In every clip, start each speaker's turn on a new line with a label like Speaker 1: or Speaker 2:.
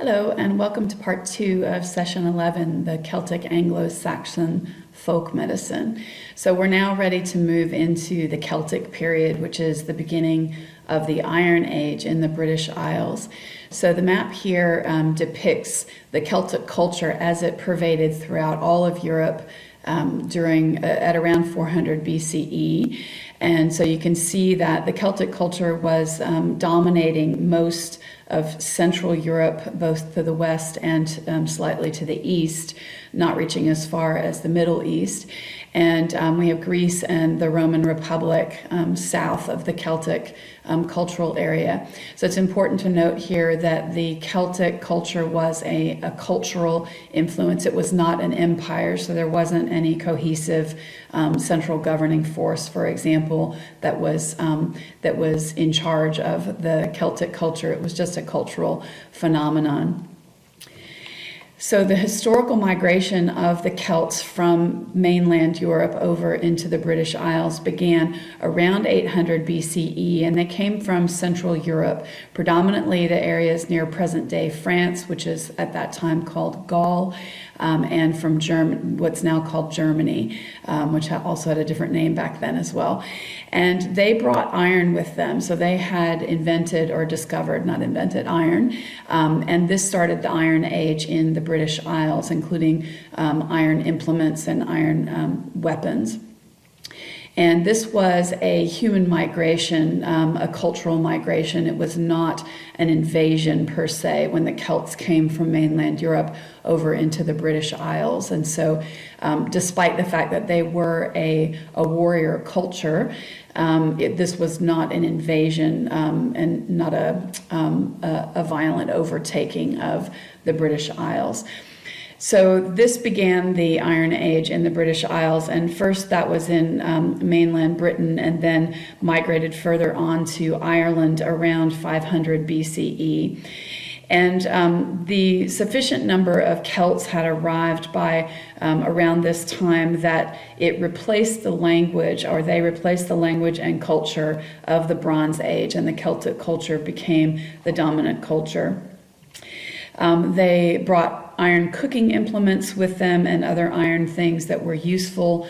Speaker 1: Hello, and welcome to part 2 of session 11, the Celtic Anglo-Saxon folk medicine. So we're now ready to move into the Celtic period, which is the beginning of the Iron Age in the British Isles. So the map here depicts the Celtic culture as it pervaded throughout all of Europe at around 400 BCE. And so you can see that the Celtic culture was dominating most of Central Europe, both to the west and slightly to the east, not reaching as far as the Middle East. And we have Greece and the Roman Republic south of the Celtic cultural area. So it's important to note here that the Celtic culture was a cultural influence. It was not an empire, so there wasn't any cohesive central governing force, for example, that was in charge of the Celtic culture. It was just a cultural phenomenon. So the historical migration of the Celts from mainland Europe over into the British Isles began around 800 BCE, and they came from Central Europe, predominantly the areas near present-day France, which is at that time called Gaul, and from what's now called Germany, which also had a different name back then as well. And they brought iron with them, so they had invented or discovered, not invented, iron, and this started the Iron Age in the British Isles, including iron implements and iron weapons. And this was a human migration, a cultural migration. It was not an invasion per se when the Celts came from mainland Europe over into the British Isles. And so despite the fact that they were a warrior culture, this was not an invasion and not a violent overtaking of the British Isles. So this began the Iron Age in the British Isles, and first that was in mainland Britain, and then migrated further on to Ireland around 500 BCE. And the sufficient number of Celts had arrived by around this time that it replaced the language, or they replaced the language and culture of the Bronze Age, and the Celtic culture became the dominant culture. They brought iron cooking implements with them and other iron things that were useful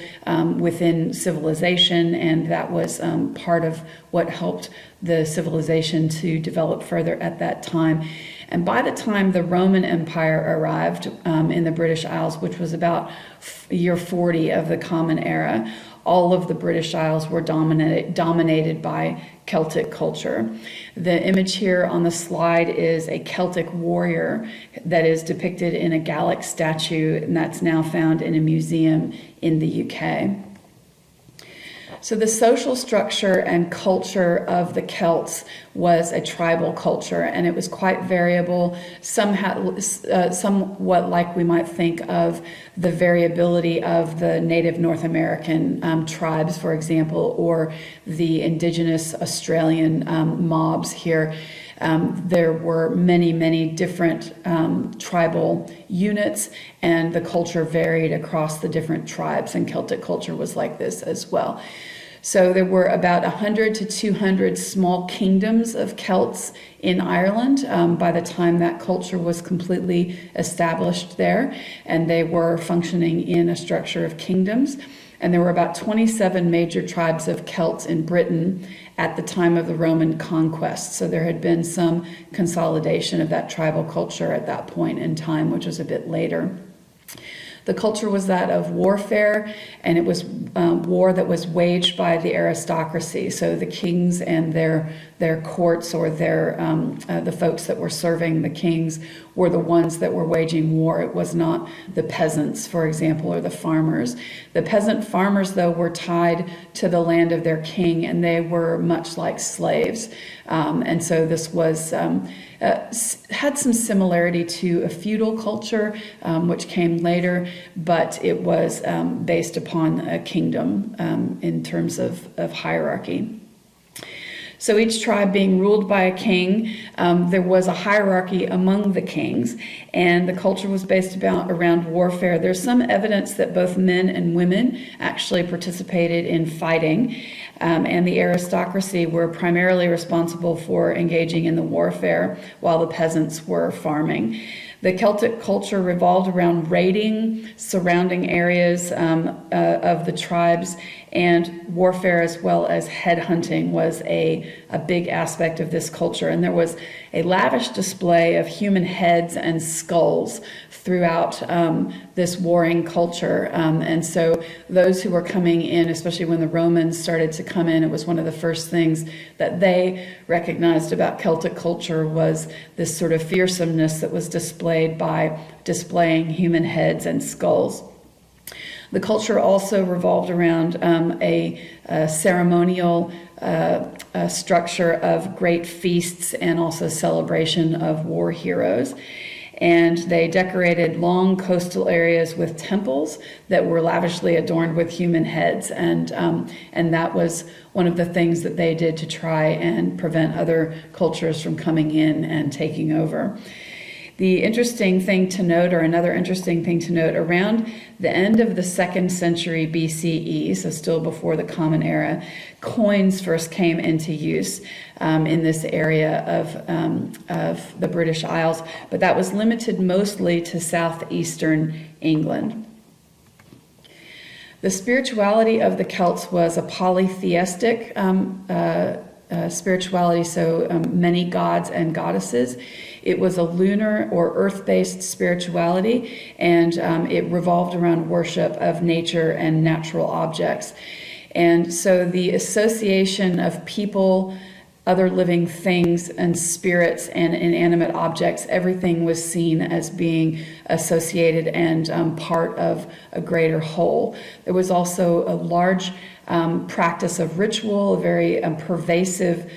Speaker 1: within civilization, and that was part of what helped the civilization to develop further at that time. And by the time the Roman Empire arrived in the British Isles, which was about year 40 of the Common Era, all of the British Isles were dominated by Celtic culture. The image here on the slide is a Celtic warrior that is depicted in a Gallic statue, and that's now found in a museum in the UK. So the social structure and culture of the Celts was a tribal culture, and it was quite variable, somewhat like we might think of the variability of the native North American tribes, for example, or the indigenous Australian mobs here. There were many different tribal units, and the culture varied across the different tribes, and Celtic culture was like this as well. So there were about 100 to 200 small kingdoms of Celts in Ireland by the time that culture was completely established there, and they were functioning in a structure of kingdoms. And there were about 27 major tribes of Celts in Britain at the time of the Roman conquest. So there had been some consolidation of that tribal culture at that point in time, which was a bit later. The culture was that of warfare, and it was war that was waged by the aristocracy. So the kings and their courts, or the folks that were serving the kings, were the ones that were waging war. It was not the peasants, for example, or the farmers. The peasant farmers, though, were tied to the land of their king, and they were much like slaves. And so this was had some similarity to a feudal culture, which came later, but it was based upon a kingdom in terms of hierarchy. So each tribe being ruled by a king, there was a hierarchy among the kings, and the culture was based around warfare. There's some evidence that both men and women actually participated in fighting, and the aristocracy were primarily responsible for engaging in the warfare while the peasants were farming. The Celtic culture revolved around raiding surrounding areas of the tribes, and warfare as well as headhunting was a big aspect of this culture. And there was a lavish display of human heads and skulls throughout this warring culture. And so those who were coming in, especially when the Romans started to come in, it was one of the first things that they recognized about Celtic culture was this sort of fearsomeness that was displayed by displaying human heads and skulls. The culture also revolved around a ceremonial structure of great feasts and also celebration of war heroes. And they decorated long coastal areas with temples that were lavishly adorned with human heads. And that was one of the things that they did to try and prevent other cultures from coming in and taking over. The interesting thing to note, or another interesting thing to note, around the end of the 2nd century BCE, so still before the Common Era, coins first came into use in this area of the British Isles, but that was limited mostly to southeastern England. The spirituality of the Celts was a polytheistic spirituality, so many gods and goddesses. It was a lunar or earth-based spirituality, and it revolved around worship of nature and natural objects. And so the association of people, other living things, and spirits and inanimate objects, everything was seen as being associated and part of a greater whole. There was also a large practice of ritual, a very pervasive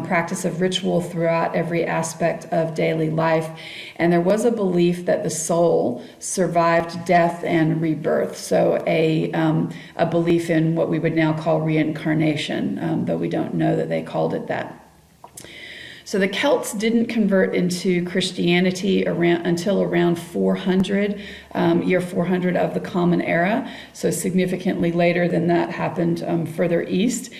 Speaker 1: practice of ritual throughout every aspect of daily life. And there was a belief that the soul survived death and rebirth. So a belief in what we would now call reincarnation, though we don't know that they called it that. So the Celts didn't convert into Christianity until around 400, year 400 of the Common Era. So significantly later than that happened further east.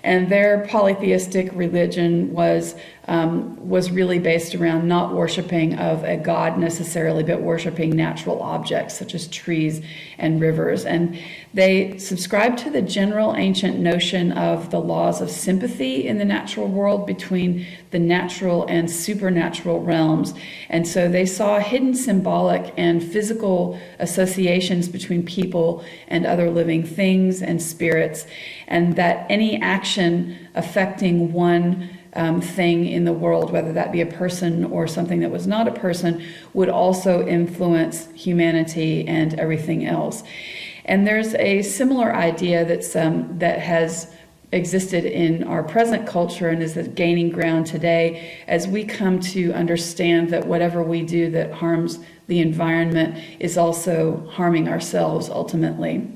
Speaker 1: And their polytheistic religion was really based around not worshiping of a god necessarily, but worshiping natural objects such as trees and rivers. And they subscribed to the general ancient notion of the laws of sympathy in the natural world between the natural and supernatural realms. And so they saw hidden symbolic and physical associations between people and other living things and spirits, and that any action affecting one thing in the world, whether that be a person or something that was not a person, would also influence humanity and everything else. And there's a similar idea that has existed in our present culture and is gaining ground today as we come to understand that whatever we do that harms the environment is also harming ourselves ultimately.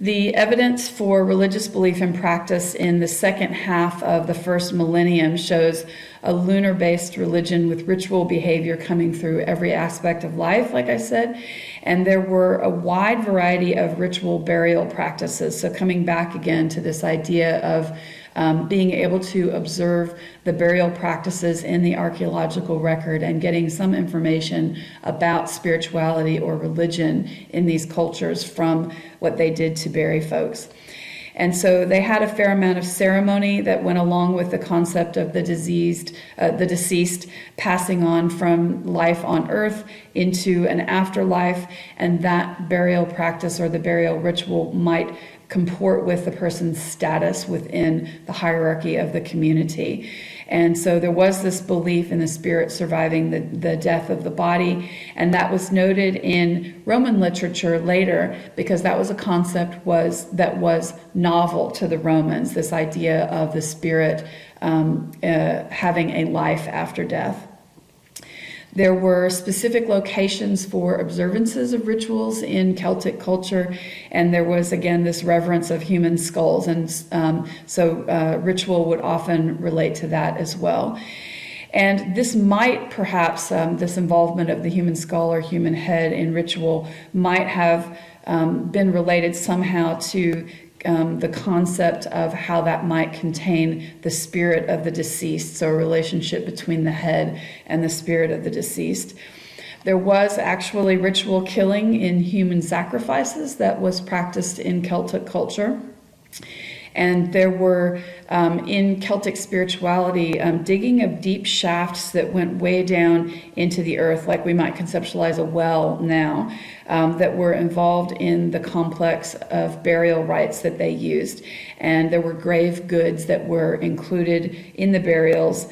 Speaker 1: The evidence for religious belief and practice in the second half of the first millennium shows a lunar-based religion with ritual behavior coming through every aspect of life, like I said, and there were a wide variety of ritual burial practices. So coming back again to this idea of being able to observe the burial practices in the archaeological record and getting some information about spirituality or religion in these cultures from what they did to bury folks. And so they had a fair amount of ceremony that went along with the concept of the deceased passing on from life on earth into an afterlife, and that burial practice or the burial ritual might comport with the person's status within the hierarchy of the community. And so there was this belief in the spirit surviving the death of the body, and that was noted in Roman literature later because that was a concept that was novel to the Romans, this idea of the spirit having a life after death. There were specific locations for observances of rituals in Celtic culture, and there was, again, this reverence of human skulls, and so ritual would often relate to that as well. And this might perhaps, this involvement of the human skull or human head in ritual might have been related somehow to the concept of how that might contain the spirit of the deceased, so a relationship between the head and the spirit of the deceased. There was actually ritual killing in human sacrifices that was practiced in Celtic culture. And there were, in Celtic spirituality, digging of deep shafts that went way down into the earth, like we might conceptualize a well now, that were involved in the complex of burial rites that they used. And there were grave goods that were included in the burials,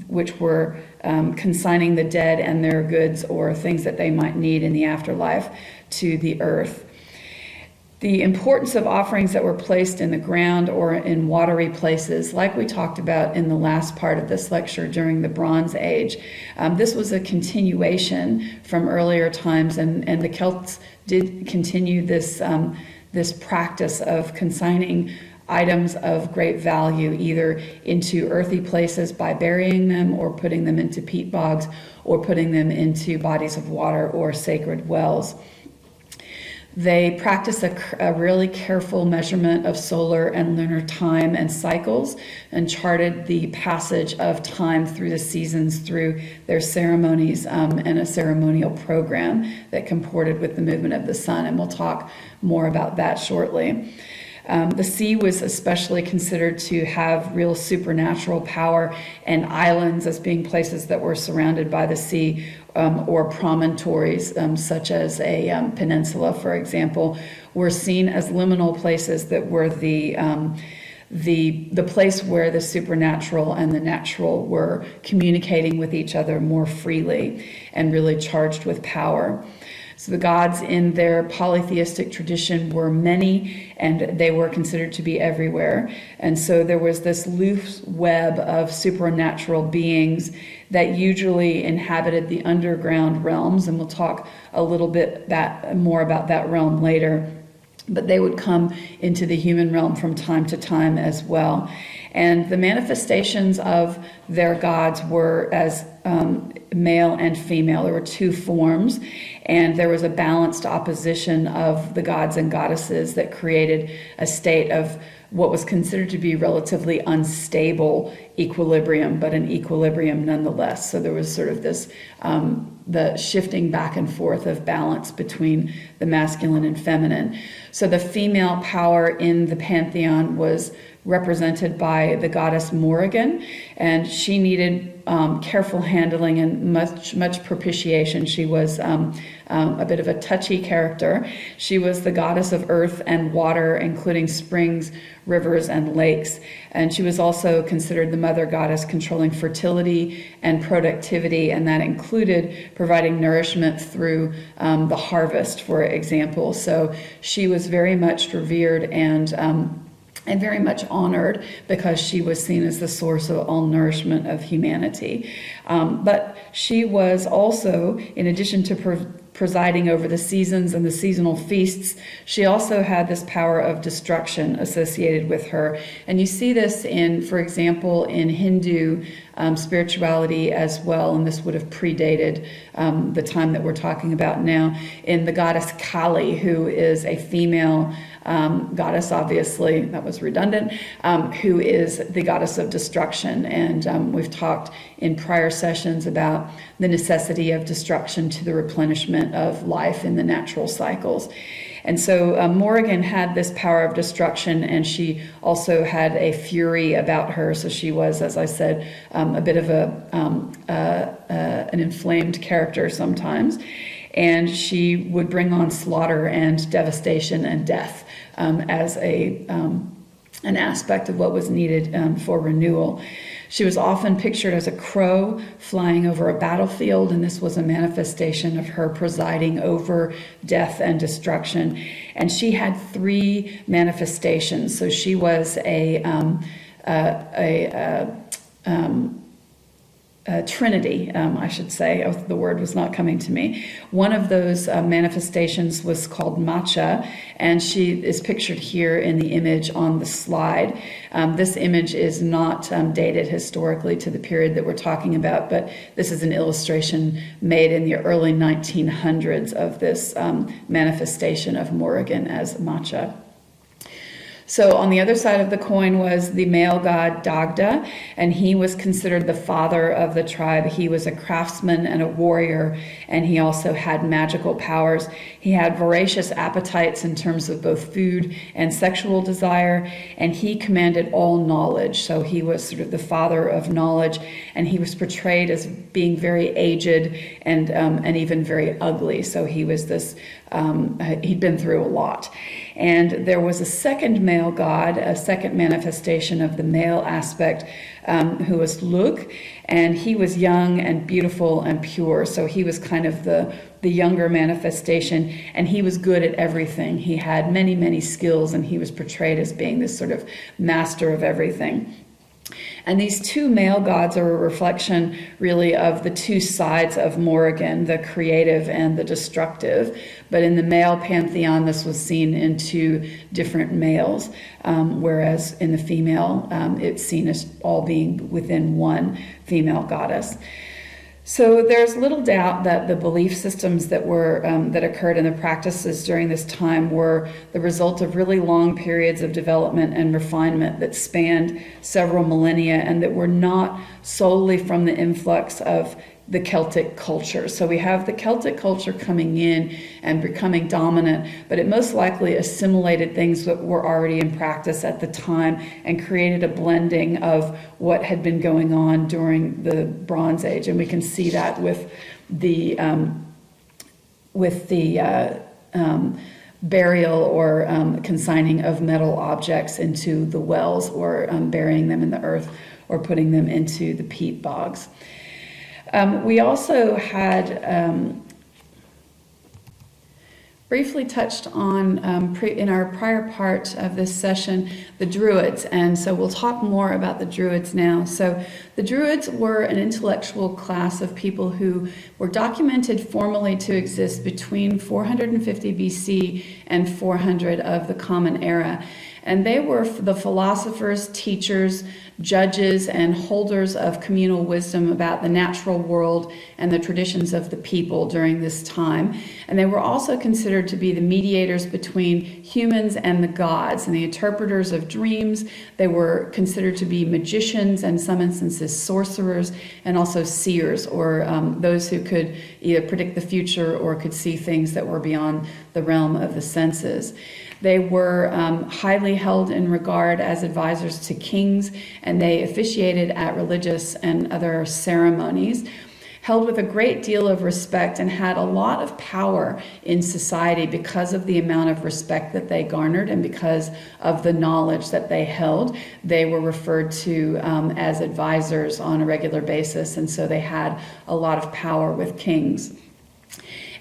Speaker 1: which were consigning the dead and their goods or things that they might need in the afterlife to the earth. The importance of offerings that were placed in the ground or in watery places, like we talked about in the last part of this lecture during the Bronze Age. This was a continuation from earlier times, and the Celts did continue this, this practice of consigning items of great value either into earthy places by burying them or putting them into peat bogs or putting them into bodies of water or sacred wells. They practice a really careful measurement of solar and lunar time and cycles and charted the passage of time through the seasons through their ceremonies and a ceremonial program that comported with the movement of the sun. And we'll talk more about that shortly. The sea was especially considered to have real supernatural power, and islands as being places that were surrounded by the sea or promontories, such as a peninsula, for example, were seen as liminal places that were the place where the supernatural and the natural were communicating with each other more freely and really charged with power. So the gods in their polytheistic tradition were many, and they were considered to be everywhere. And so there was this loose web of supernatural beings that usually inhabited the underground realms, and we'll talk a little bit more about that realm later. But they would come into the human realm from time to time as well. And the manifestations of their gods were as male and female. There were two forms, and there was a balanced opposition of the gods and goddesses that created a state of what was considered to be relatively unstable equilibrium, but an equilibrium nonetheless. So there was sort of this, the shifting back and forth of balance between the masculine and feminine. So the female power in the pantheon was represented by the goddess Morrigan, and she needed careful handling and much propitiation. She was a bit of a touchy character. She was the goddess of earth and water, including springs, rivers, and lakes. And she was also considered the mother goddess controlling fertility and productivity, and that included providing nourishment through the harvest, for example. So she was very much revered and very much honored because she was seen as the source of all nourishment of humanity. But she was also, in addition to presiding over the seasons and the seasonal feasts, she also had this power of destruction associated with her. And you see this in, for example, in Hindu spirituality as well, and this would have predated the time that we're talking about now, in the goddess Kali, who is a female goddess, obviously, that was redundant, who is the goddess of destruction. And we've talked in prior sessions about the necessity of destruction to the replenishment of life in the natural cycles. And so Morrigan had this power of destruction, and she also had a fury about her. So she was, as I said, a bit of an inflamed character sometimes. And she would bring on slaughter and devastation and death as an aspect of what was needed for renewal. She was often pictured as a crow flying over a battlefield, and this was a manifestation of her presiding over death and destruction. And she had three manifestations. So she was a Trinity, I should say. The word was not coming to me. One of those manifestations was called Matcha, and she is pictured here in the image on the slide. This image is not dated historically to the period that we're talking about, but this is an illustration made in the early 1900s of this manifestation of Morrigan as Matcha. So on the other side of the coin was the male god Dagda, and he was considered the father of the tribe. He was a craftsman and a warrior, and he also had magical powers. He had voracious appetites in terms of both food and sexual desire, and he commanded all knowledge. So he was sort of the father of knowledge, and he was portrayed as being very aged and even very ugly. So he was this, he'd been through a lot. And there was a second male god, a second manifestation of the male aspect, who was Lug, and he was young and beautiful and pure. So he was kind of the younger manifestation, and he was good at everything. He had many, many skills, and he was portrayed as being this sort of master of everything. And these two male gods are a reflection really of the two sides of Morrigan, the creative and the destructive. But in the male pantheon, this was seen in two different males, whereas in the female, it's seen as all being within one female goddess. So there's little doubt that the belief systems that were that occurred in the practices during this time were the result of really long periods of development and refinement that spanned several millennia, and that were not solely from the influx of the Celtic culture. So we have the Celtic culture coming in and becoming dominant, but it most likely assimilated things that were already in practice at the time and created a blending of what had been going on during the Bronze Age. And we can see that with the burial or consigning of metal objects into the wells, or burying them in the earth, or putting them into the peat bogs. We also had briefly touched on in our prior part of this session the Druids, and so we'll talk more about the Druids now. So the Druids were an intellectual class of people who were documented formally to exist between 450 BC and 400 of the Common Era. And they were the philosophers, teachers, judges, and holders of communal wisdom about the natural world and the traditions of the people during this time. And they were also considered to be the mediators between humans and the gods, and the interpreters of dreams. They were considered to be magicians, and in some instances sorcerers, and also seers, or those who could either predict the future or could see things that were beyond the realm of the senses. They were highly held in regard as advisors to kings, and they officiated at religious and other ceremonies, held with a great deal of respect, and had a lot of power in society because of the amount of respect that they garnered and because of the knowledge that they held. They were referred to as advisors on a regular basis, and so they had a lot of power with kings.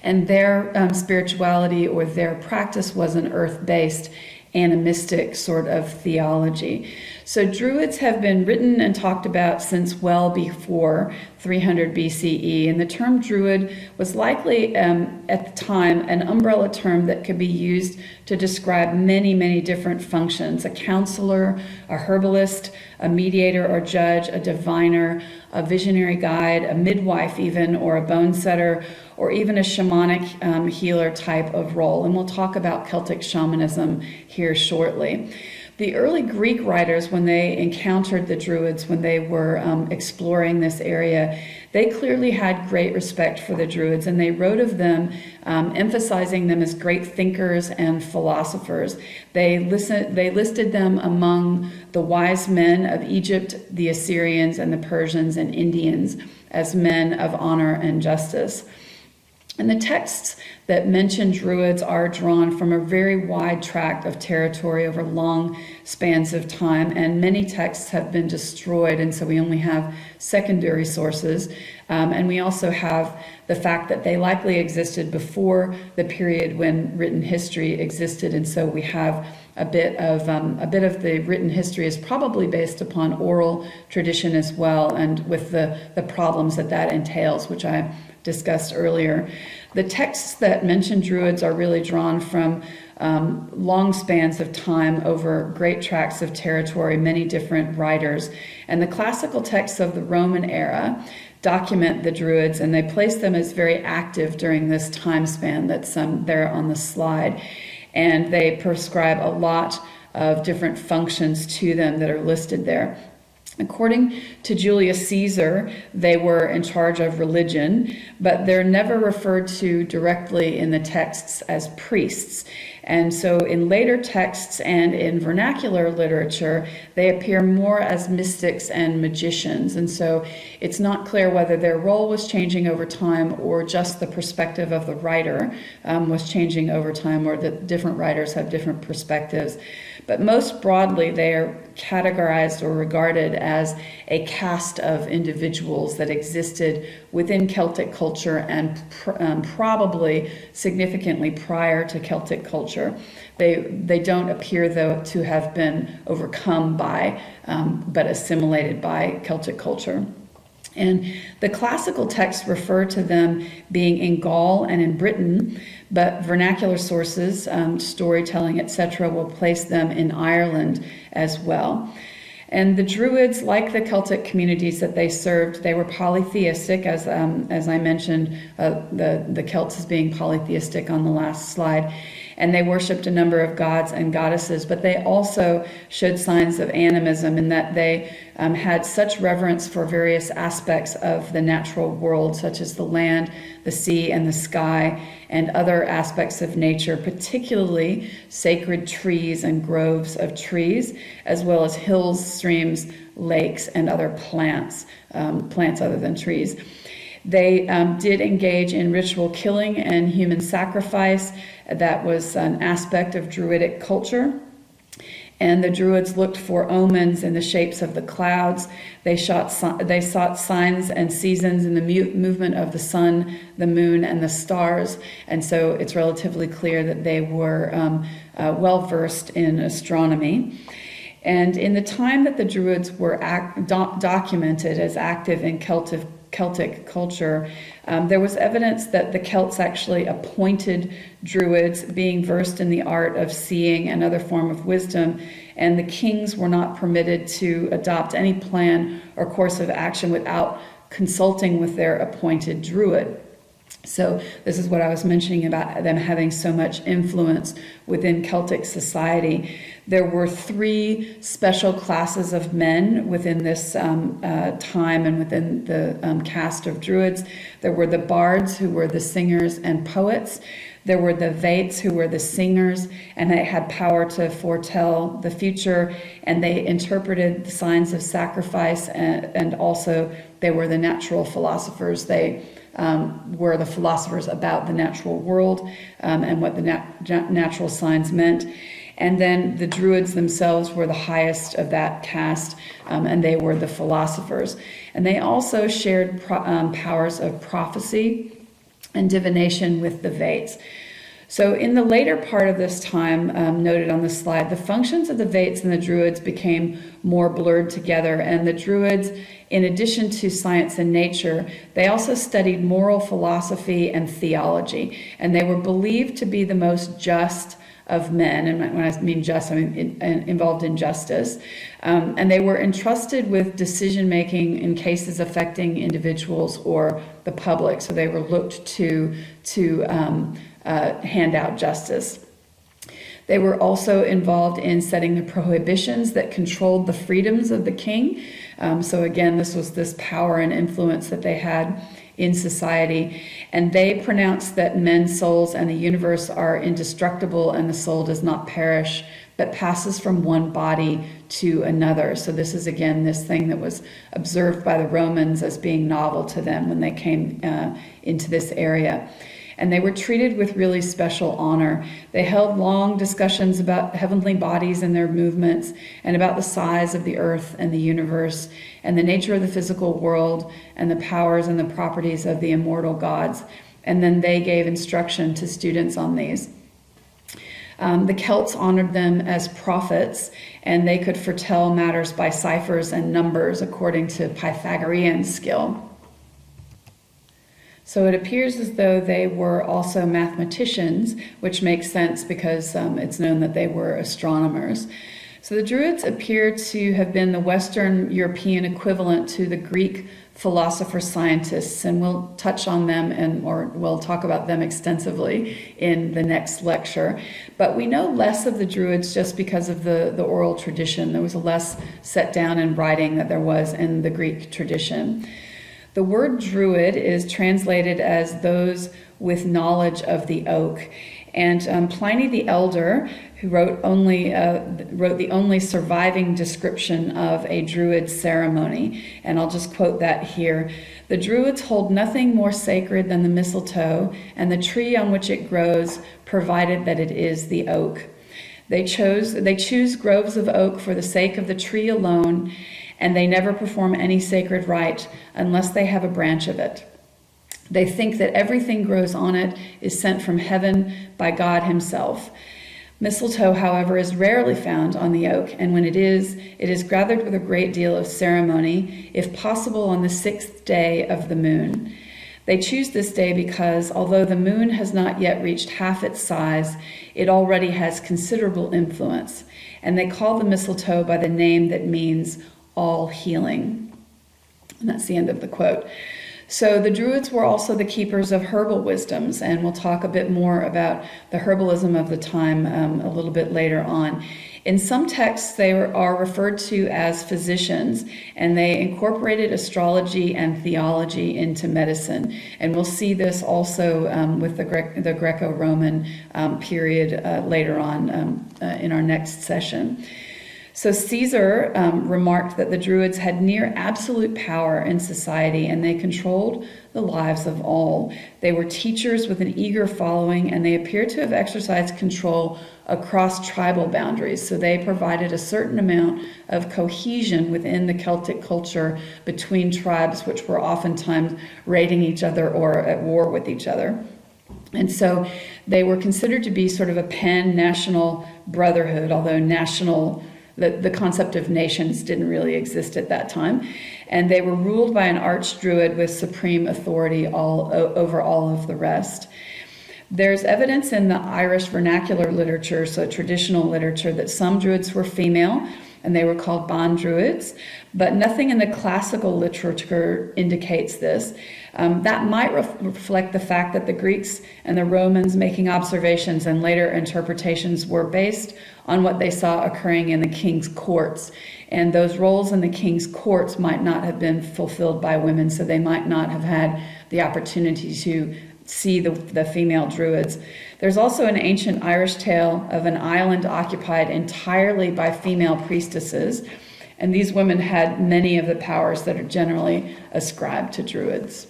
Speaker 1: And their spirituality or their practice was an earth-based animistic sort of theology. So Druids have been written and talked about since well before 300 BCE, and the term Druid was likely at the time an umbrella term that could be used to describe many, many different functions: a counselor, a herbalist, a mediator or judge, a diviner, a visionary guide, a midwife even, or a bone setter, or even a shamanic healer type of role. And we'll talk about Celtic shamanism here shortly. The early Greek writers, when they encountered the Druids, when they were exploring this area, they clearly had great respect for the Druids, and they wrote of them, emphasizing them as great thinkers and philosophers. They listed them among the wise men of Egypt, the Assyrians, and the Persians and Indians as men of honor and justice. And the texts that mention Druids are drawn from a very wide tract of territory over long spans of time, and many texts have been destroyed, and so we only have secondary sources. And we also have the fact that they likely existed before the period when written history existed, and so we have a bit of the written history is probably based upon oral tradition as well, and with the problems that entails, which I discussed earlier. The texts that mention Druids are really drawn from long spans of time over great tracts of territory, many different writers. And the classical texts of the Roman era document the Druids, and they place them as very active during this time span that's there on the slide. And they prescribe a lot of different functions to them that are listed there. According to Julius Caesar, they were in charge of religion, but they're never referred to directly in the texts as priests. And so in later texts and in vernacular literature, they appear more as mystics and magicians. And so it's not clear whether their role was changing over time or just the perspective of the writer was changing over time, or that different writers have different perspectives. But most broadly, they are categorized or regarded as a caste of individuals that existed within Celtic culture and probably significantly prior to Celtic culture. They don't appear, though, to have been overcome by, but assimilated by Celtic culture. And the classical texts refer to them being in Gaul and in Britain, but vernacular sources, storytelling, etc., will place them in Ireland as well. And the Druids, like the Celtic communities that they served, they were polytheistic, as I mentioned, the Celts as being polytheistic on the last slide. And they worshipped a number of gods and goddesses, but they also showed signs of animism in that they had such reverence for various aspects of the natural world, such as the land, the sea, and the sky, and other aspects of nature, particularly sacred trees and groves of trees, as well as hills, streams, lakes, and other plants other than trees. They did engage in ritual killing and human sacrifice. That was an aspect of Druidic culture. And the Druids looked for omens in the shapes of the clouds. They sought signs and seasons in the movement of the sun, the moon, and the stars. And so it's relatively clear that they were well versed in astronomy. And in the time that the Druids were documented as active in Celtic culture, there was evidence that the Celts actually appointed Druids, being versed in the art of seeing and other form of wisdom, and the kings were not permitted to adopt any plan or course of action without consulting with their appointed Druid. So this is what I was mentioning about them having so much influence within Celtic society. There were 3 special classes of men within this time and within the caste of Druids. There were the bards, who were the singers and poets. There were the vates, who were the singers, and they had power to foretell the future, and they interpreted the signs of sacrifice, and also they were the natural philosophers. They were the philosophers about the natural world and what the natural signs meant. And then the Druids themselves were the highest of that caste, and they were the philosophers. And they also shared powers of prophecy and divination with the Vates. So in the later part of this time, noted on the slide, the functions of the Vates and the Druids became more blurred together. And the Druids, in addition to science and nature, they also studied moral philosophy and theology. And they were believed to be the most just of men, and when I mean just, I mean involved in justice. And they were entrusted with decision-making in cases affecting individuals or the public. So they were looked to hand out justice. They were also involved in setting the prohibitions that controlled the freedoms of the king. So again, this was this power and influence that they had in society. And they pronounced that men's souls and the universe are indestructible, and the soul does not perish, but passes from one body to another. So this is, again, this thing that was observed by the Romans as being novel to them when they came into this area. And they were treated with really special honor. They held long discussions about heavenly bodies and their movements, and about the size of the earth and the universe, and the nature of the physical world, and the powers and the properties of the immortal gods. And then they gave instruction to students on these. The Celts honored them as prophets, and they could foretell matters by ciphers and numbers according to Pythagorean skill. So it appears as though they were also mathematicians, which makes sense because it's known that they were astronomers. So the Druids appear to have been the Western European equivalent to the Greek philosophers, scientists, and we'll touch on them or we'll talk about them extensively in the next lecture. But we know less of the Druids just because of the oral tradition. There was less set down in writing that there was in the Greek tradition. The word Druid is translated as those with knowledge of the oak. And Pliny the Elder, who wrote the only surviving description of a Druid ceremony, and I'll just quote that here. The Druids hold nothing more sacred than the mistletoe and the tree on which it grows, provided that it is the oak. They choose groves of oak for the sake of the tree alone, and they never perform any sacred rite unless they have a branch of it. They think that everything grows on it is sent from heaven by God himself. Mistletoe, however, is rarely found on the oak, and when it is gathered with a great deal of ceremony, if possible on the 6th day of the moon. They choose this day because, although the moon has not yet reached half its size, it already has considerable influence, and they call the mistletoe by the name that means all healing. And that's the end of the quote. So the Druids were also the keepers of herbal wisdoms, and we'll talk a bit more about the herbalism of the time a little bit later on. In some texts, they are referred to as physicians, and they incorporated astrology and theology into medicine. And we'll see this also with the Greco-Roman period later on in our next session. So Caesar remarked that the Druids had near absolute power in society, and they controlled the lives of all. They were teachers with an eager following, and they appear to have exercised control across tribal boundaries. So they provided a certain amount of cohesion within the Celtic culture between tribes, which were oftentimes raiding each other or at war with each other. And so they were considered to be sort of a pan-national brotherhood, although the concept of nations didn't really exist at that time. And they were ruled by an archdruid with supreme authority over all of the rest. There's evidence in the Irish vernacular literature, so traditional literature, that some Druids were female, and they were called ban Druids, but nothing in the classical literature indicates this. That might reflect the fact that the Greeks and the Romans making observations and later interpretations were based on what they saw occurring in the king's courts. And those roles in the king's courts might not have been fulfilled by women, so they might not have had the opportunity to see the female Druids. There's also an ancient Irish tale of an island occupied entirely by female priestesses, and these women had many of the powers that are generally ascribed to Druids.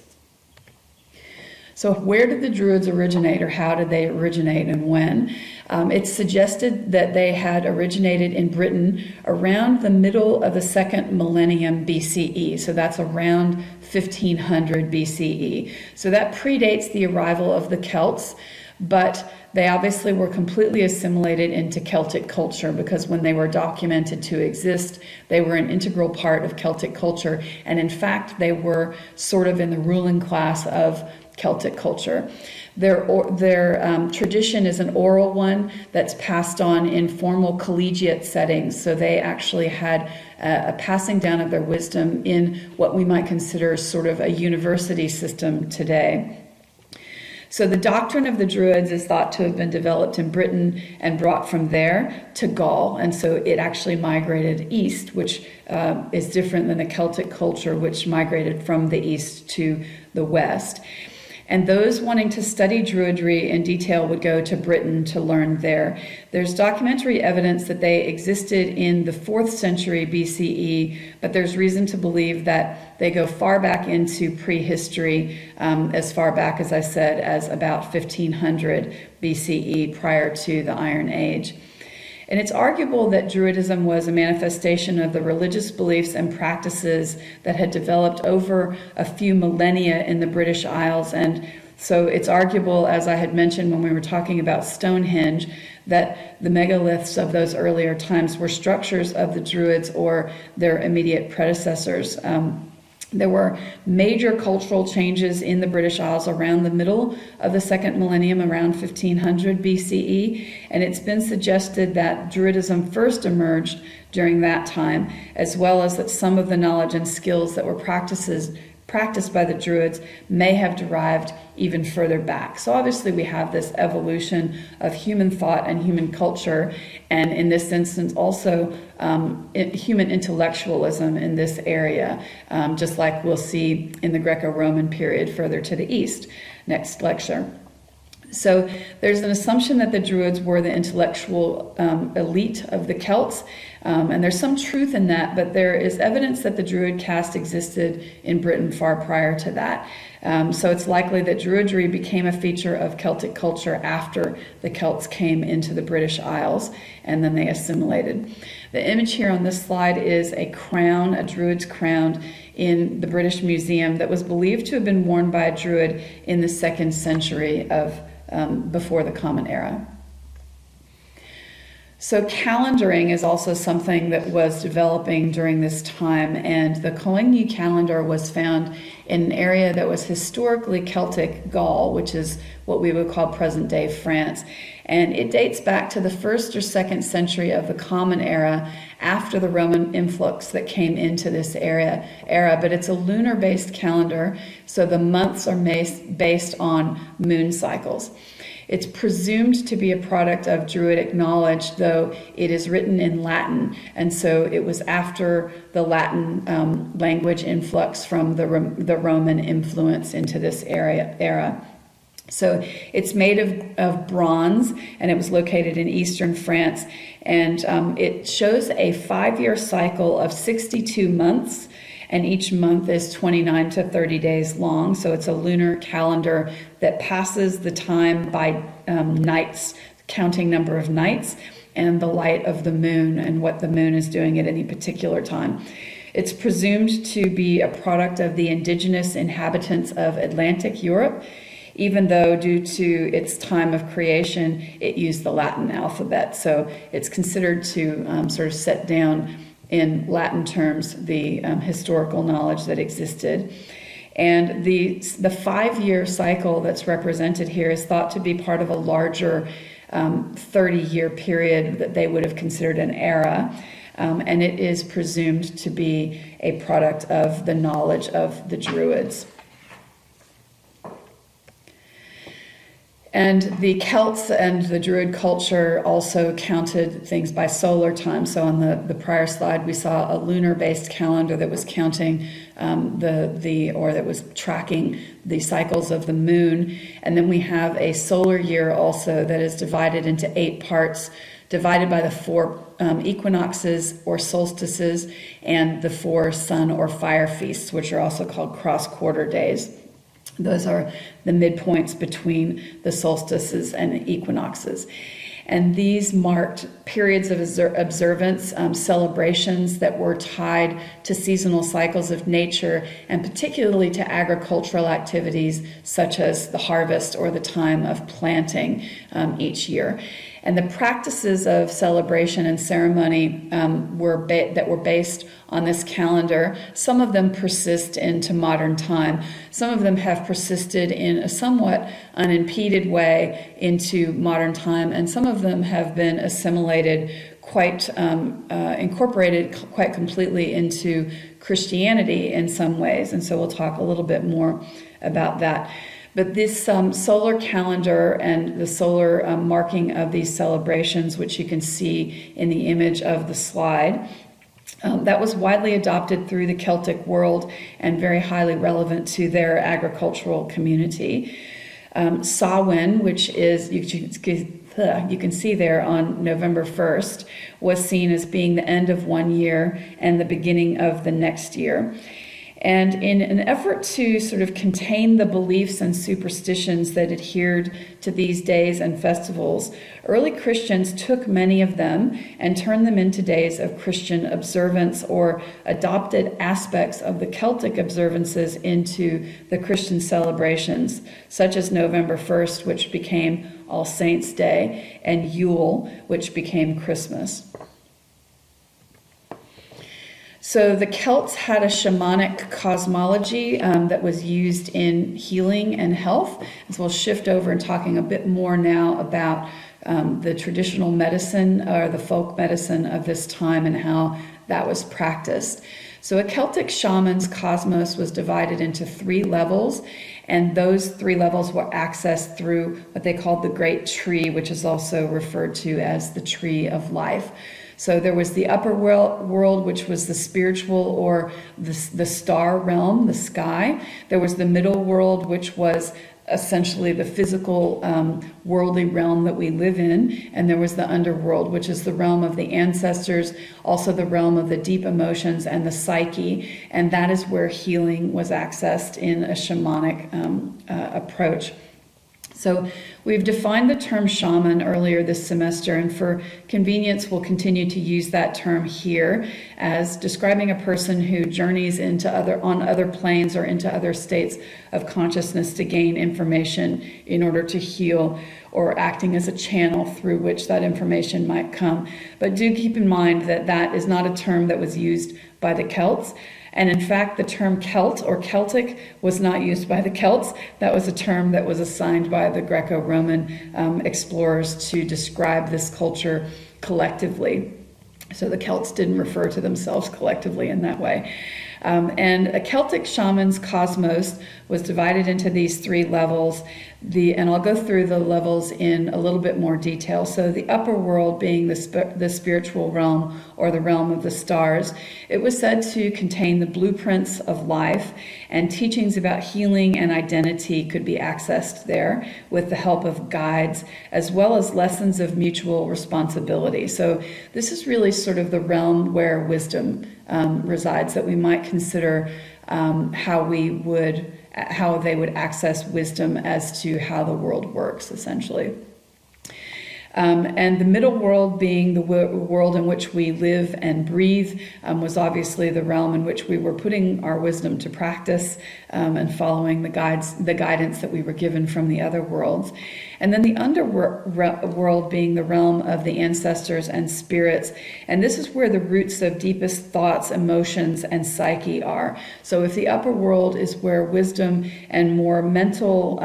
Speaker 1: So where did the Druids originate, or how did they originate and when? It's suggested that they had originated in Britain around the middle of the 2nd millennium BCE. So that's around 1500 BCE. So that predates the arrival of the Celts, but they obviously were completely assimilated into Celtic culture, because when they were documented to exist, they were an integral part of Celtic culture. And in fact, they were sort of in the ruling class of Celtic culture. Their tradition is an oral one that's passed on in formal collegiate settings. So they actually had a passing down of their wisdom in what we might consider sort of a university system today. So the doctrine of the Druids is thought to have been developed in Britain and brought from there to Gaul. And so it actually migrated east, which is different than the Celtic culture, which migrated from the east to the west. And those wanting to study Druidry in detail would go to Britain to learn there. There's documentary evidence that they existed in the 4th century BCE, but there's reason to believe that they go far back into prehistory, as far back, as I said, as about 1500 BCE, prior to the Iron Age. And it's arguable that Druidism was a manifestation of the religious beliefs and practices that had developed over a few millennia in the British Isles. And so it's arguable, as I had mentioned when we were talking about Stonehenge, that the megaliths of those earlier times were structures of the Druids or their immediate predecessors. There were major cultural changes in the British Isles around the middle of the 2nd millennium, around 1500 BCE, and it's been suggested that Druidism first emerged during that time, as well as that some of the knowledge and skills that were practiced practiced by the Druids may have derived even further back. So obviously we have this evolution of human thought and human culture, and in this instance also human intellectualism in this area, just like we'll see in the Greco-Roman period further to the east. Next lecture. So there's an assumption that the Druids were the intellectual elite of the Celts, and there's some truth in that, but there is evidence that the Druid caste existed in Britain far prior to that. So it's likely that Druidry became a feature of Celtic culture after the Celts came into the British Isles, and then they assimilated. The image here on this slide is a crown, a Druid's crown, in the British Museum that was believed to have been worn by a Druid in the 2nd century of before the Common Era. So calendaring is also something that was developing during this time, and the Coligny calendar was found in an area that was historically Celtic Gaul, which is what we would call present-day France. And it dates back to the 1st or 2nd century of the Common Era, after the Roman influx that came into this era. But it's a lunar-based calendar, so the months are based on moon cycles. It's presumed to be a product of Druidic knowledge, though it is written in Latin, and so it was after the Latin language influx from the Roman influence into this era. So it's made of bronze, and it was located in eastern France, and it shows a 5-year cycle of 62 months, and each month is 29 to 30 days long. So it's a lunar calendar that passes the time by nights, counting number of nights, and the light of the moon and what the moon is doing at any particular time. It's presumed to be a product of the indigenous inhabitants of Atlantic Europe, even though due to its time of creation, it used the Latin alphabet. So it's considered to sort of set down in Latin terms the historical knowledge that existed. And the 5-year cycle that's represented here is thought to be part of a larger 30-year period that they would have considered an era. And it is presumed to be a product of the knowledge of the Druids. And the Celts and the Druid culture also counted things by solar time. So on the prior slide, we saw a lunar-based calendar that was counting that was tracking the cycles of the moon. And then we have a solar year also that is divided into 8 parts, divided by the 4 equinoxes or solstices and the 4 sun or fire feasts, which are also called cross-quarter days. Those are the midpoints between the solstices and the equinoxes. And these marked periods of observance, celebrations that were tied to seasonal cycles of nature, and particularly to agricultural activities such as the harvest or the time of planting each year. And the practices of celebration and ceremony that were based on this calendar, some of them persist into modern time. Some of them have persisted in a somewhat unimpeded way into modern time, and some of them have been assimilated incorporated quite completely into Christianity in some ways. And so we'll talk a little bit more about that. But this solar calendar and the solar marking of these celebrations, which you can see in the image of the slide, that was widely adopted through the Celtic world and very highly relevant to their agricultural community. Samhain, which is, you can see there on November 1st, was seen as being the end of one year and the beginning of the next year. And in an effort to sort of contain the beliefs and superstitions that adhered to these days and festivals, early Christians took many of them and turned them into days of Christian observance, or adopted aspects of the Celtic observances into the Christian celebrations, such as November 1st, which became All Saints' Day, and Yule, which became Christmas. So the Celts had a shamanic cosmology that was used in healing and health. And so we'll shift over and talking a bit more now about the traditional medicine or the folk medicine of this time and how that was practiced. So a Celtic shaman's cosmos was divided into 3 levels, and those 3 levels were accessed through what they called the Great Tree, which is also referred to as the Tree of Life. So there was the upper world, which was the spiritual or the star realm, the sky. There was the middle world, which was essentially the physical worldly realm that we live in. And there was the underworld, which is the realm of the ancestors, also the realm of the deep emotions and the psyche. And that is where healing was accessed in a shamanic approach. So we've defined the term shaman earlier this semester, and for convenience, we'll continue to use that term here as describing a person who journeys into on other planes or into other states of consciousness to gain information in order to heal, or acting as a channel through which that information might come. But do keep in mind that that is not a term that was used by the Celts. And in fact, the term Celt or Celtic was not used by the Celts. That was a term that was assigned by the Greco-Roman explorers to describe this culture collectively. So the Celts didn't refer to themselves collectively in that way. And a Celtic shaman's cosmos was divided into these 3 levels. And I'll go through the levels in a little bit more detail. So the upper world being the spiritual realm or the realm of the stars, it was said to contain the blueprints of life, and teachings about healing and identity could be accessed there with the help of guides, as well as lessons of mutual responsibility. So this is really sort of the realm where wisdom resides, that we might consider how they would access wisdom as to how the world works, essentially. And the middle world being the world in which we live and breathe was obviously the realm in which we were putting our wisdom to practice and following the guidance that we were given from the other worlds. And then the underworld being the realm of the ancestors and spirits. And this is where the roots of deepest thoughts, emotions, and psyche are. So if the upper world is where wisdom and more mental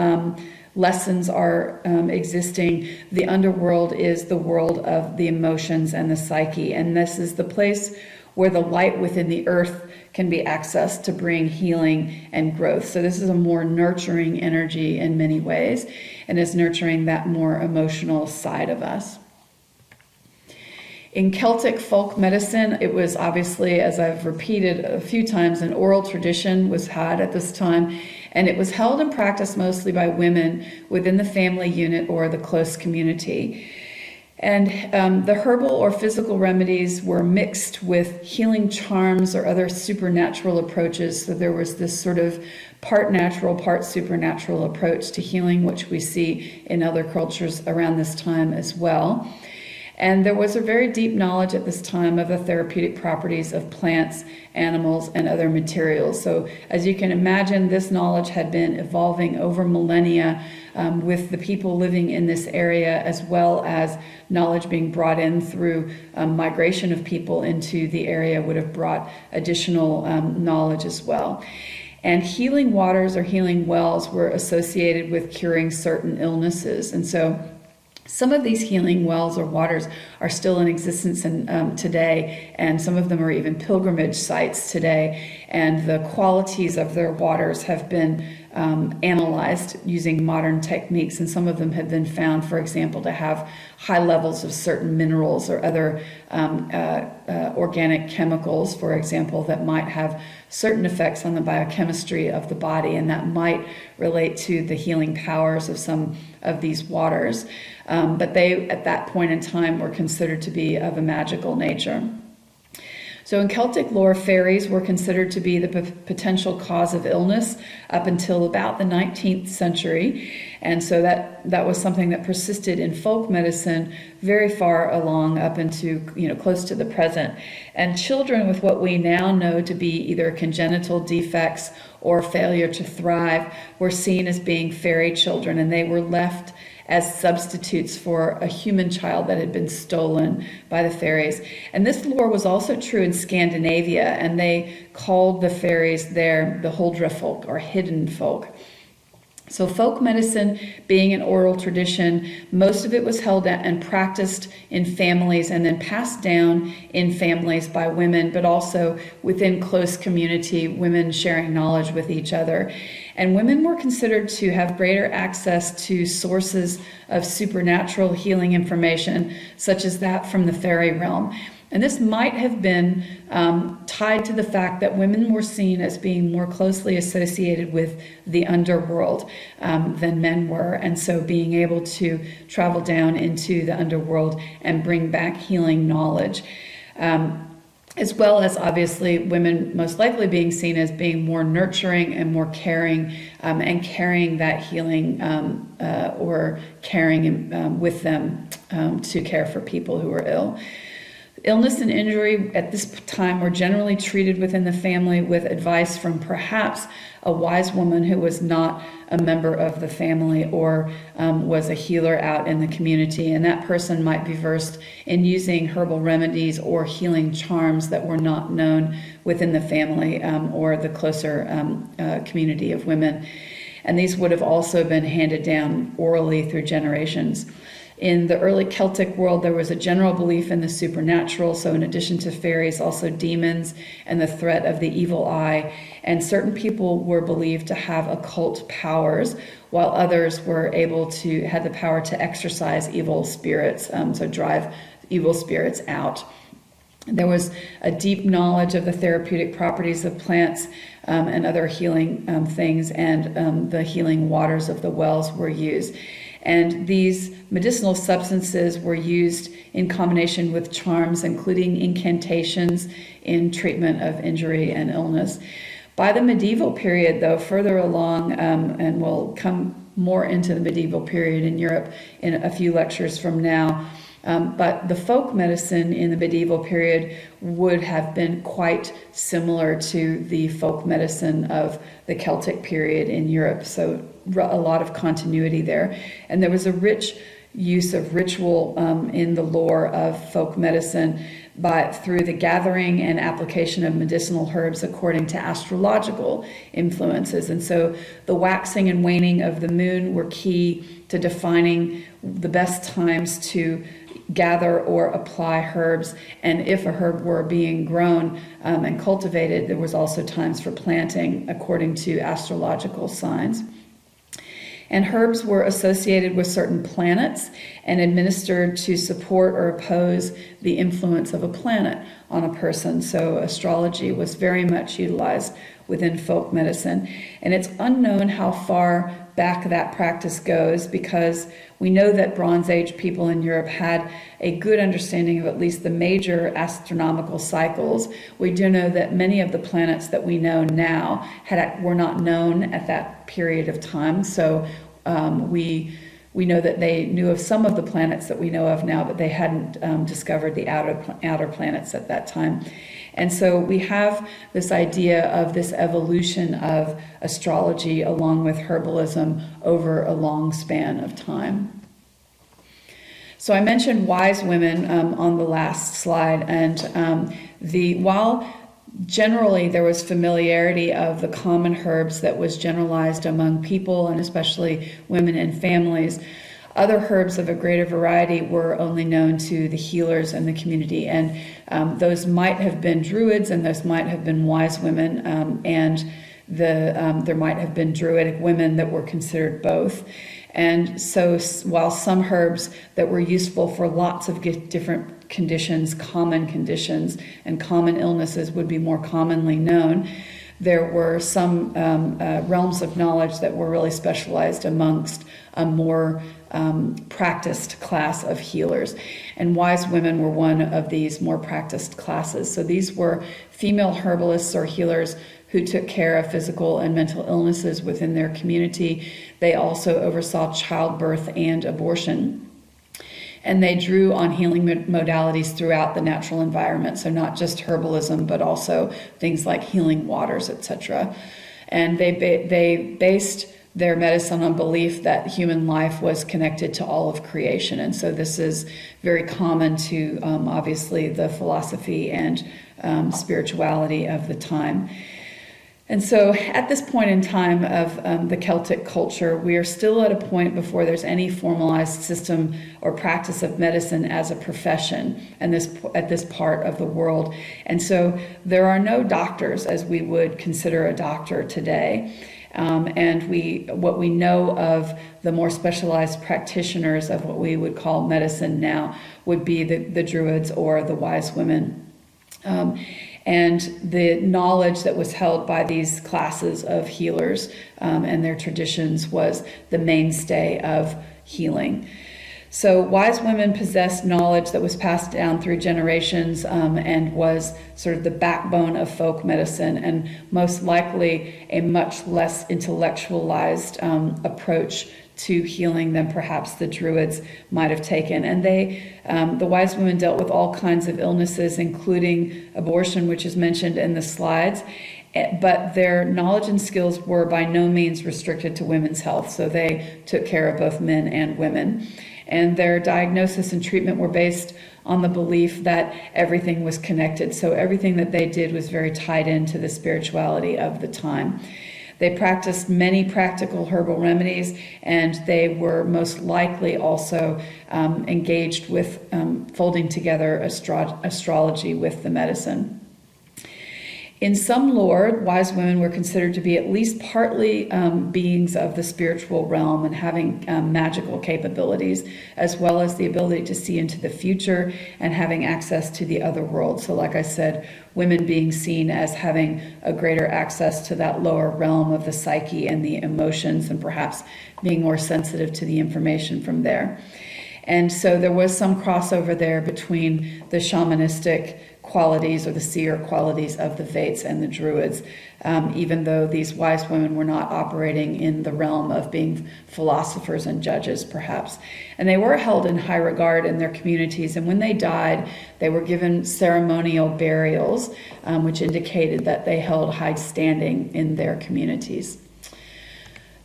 Speaker 1: lessons are existing, the underworld is the world of the emotions and the psyche. And this is the place where the light within the earth can be accessed to bring healing and growth. So this is a more nurturing energy in many ways, and is nurturing that more emotional side of us. In Celtic folk medicine, it was obviously, as I've repeated a few times, an oral tradition was had at this time, and it was held and practiced mostly by women within the family unit or the close community. And the herbal or physical remedies were mixed with healing charms or other supernatural approaches. So there was this sort of part natural, part supernatural approach to healing, which we see in other cultures around this time as well. And there was a very deep knowledge at this time of the therapeutic properties of plants, animals, and other materials. So as you can imagine, this knowledge had been evolving over millennia with the people living in this area, as well as knowledge being brought in through migration of people into the area would have brought additional knowledge as well. And healing waters or healing wells were associated with curing certain illnesses. And so some of these healing wells or waters are still in existence today, and some of them are even pilgrimage sites today. And the qualities of their waters have been analyzed using modern techniques, and some of them have been found, for example, to have high levels of certain minerals or other organic chemicals, for example, that might have certain effects on the biochemistry of the body, and that might relate to the healing powers of some of these waters. But they, at that point in time, were considered to be of a magical nature. So in Celtic lore, fairies were considered to be the potential cause of illness up until about the 19th century. And so that was something that persisted in folk medicine very far along up into, close to the present. And children with what we now know to be either congenital defects or failure to thrive were seen as being fairy children, and they were left as substitutes for a human child that had been stolen by the fairies. And this lore was also true in Scandinavia, and they called the fairies there the Huldra folk or hidden folk. So folk medicine being an oral tradition, most of it was held and practiced in families and then passed down in families by women, but also within close community, women sharing knowledge with each other. And women were considered to have greater access to sources of supernatural healing information, such as that from the fairy realm. And this might have been tied to the fact that women were seen as being more closely associated with the underworld than men were. And so being able to travel down into the underworld and bring back healing knowledge. As well as obviously women most likely being seen as being more nurturing and more caring and carrying that healing or caring with them to care for people who are ill. Illness and injury at this time were generally treated within the family with advice from perhaps a wise woman who was not a member of the family or was a healer out in the community. And that person might be versed in using herbal remedies or healing charms that were not known within the family or the closer community of women. And these would have also been handed down orally through generations. In the early Celtic world, there was a general belief in the supernatural. So in addition to fairies, also demons and the threat of the evil eye. And certain people were believed to have occult powers, while others were had the power to exorcise evil spirits, so drive evil spirits out. There was a deep knowledge of the therapeutic properties of plants and other healing things, and the healing waters of the wells were used. And these medicinal substances were used in combination with charms, including incantations in treatment of injury and illness. By the medieval period, though, further along, and we'll come more into the medieval period in Europe in a few lectures from now, but the folk medicine in the medieval period would have been quite similar to the folk medicine of the Celtic period in Europe. So a lot of continuity there. And there was a rich use of ritual in the lore of folk medicine through the gathering and application of medicinal herbs according to astrological influences. And so the waxing and waning of the moon were key to defining the best times to gather or apply herbs, and if a herb were being grown and cultivated, there was also times for planting according to astrological signs. And herbs were associated with certain planets and administered to support or oppose the influence of a planet on a person. So astrology was very much utilized within folk medicine. And it's unknown how far back that practice goes, because we know that Bronze Age people in Europe had a good understanding of at least the major astronomical cycles. We do know that many of the planets that we know now were not known at that period of time. So we know that they knew of some of the planets that we know of now, but they hadn't discovered the outer planets at that time. And so we have this idea of this evolution of astrology along with herbalism over a long span of time. So I mentioned wise women on the last slide, and while generally there was familiarity of the common herbs that was generalized among people and especially women and families, other herbs of a greater variety were only known to the healers and the community, and those might have been druids, and those might have been wise women, and there might have been druidic women that were considered both. And so while some herbs that were useful for lots of different conditions, common conditions and common illnesses would be more commonly known, there were some realms of knowledge that were really specialized amongst a more practiced class of healers. And wise women were one of these more practiced classes. So these were female herbalists or healers who took care of physical and mental illnesses within their community. They also oversaw childbirth and abortion. And they drew on healing modalities throughout the natural environment. So not just herbalism, but also things like healing waters, etc. And they based their medicine on belief that human life was connected to all of creation. And so this is very common to obviously the philosophy and spirituality of the time. And so at this point in time of the Celtic culture, we are still at a point before there's any formalized system or practice of medicine as a profession and at this part of the world. And so there are no doctors as we would consider a doctor today. And what we know of the more specialized practitioners of what we would call medicine now would be the Druids or the wise women. And the knowledge that was held by these classes of healers and their traditions was the mainstay of healing. So wise women possessed knowledge that was passed down through generations and was sort of the backbone of folk medicine, and most likely a much less intellectualized approach to healing than perhaps the Druids might have taken. And the wise women dealt with all kinds of illnesses, including abortion, which is mentioned in the slides. But their knowledge and skills were by no means restricted to women's health. So they took care of both men and women. And their diagnosis and treatment were based on the belief that everything was connected. So everything that they did was very tied into the spirituality of the time. They practiced many practical herbal remedies, and they were most likely also engaged with folding together astrology with the medicine. In some lore, wise women were considered to be at least partly beings of the spiritual realm and having magical capabilities, as well as the ability to see into the future and having access to the other world. So like I said, women being seen as having a greater access to that lower realm of the psyche and the emotions, and perhaps being more sensitive to the information from there. And so there was some crossover there between the shamanistic qualities or the seer qualities of the Vates and the Druids, even though these wise women were not operating in the realm of being philosophers and judges, perhaps. And they were held in high regard in their communities, and when they died, they were given ceremonial burials, which indicated that they held high standing in their communities.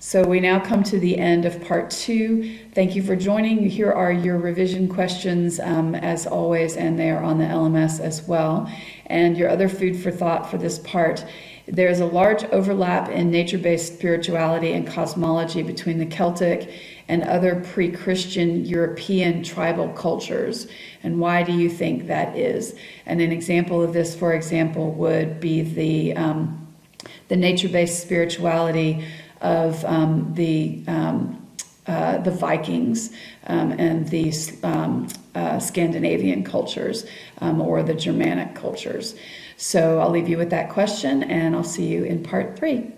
Speaker 1: So we now come to the end of part 2. Thank you for joining. Here are your revision questions, as always, and they are on the LMS as well. And your other food for thought for this part. There's a large overlap in nature-based spirituality and cosmology between the Celtic and other pre-Christian European tribal cultures. And why do you think that is? And an example of this, for example, would be the nature-based spirituality of the Vikings and the Scandinavian cultures or the Germanic cultures. So I'll leave you with that question, and I'll see you in part 3.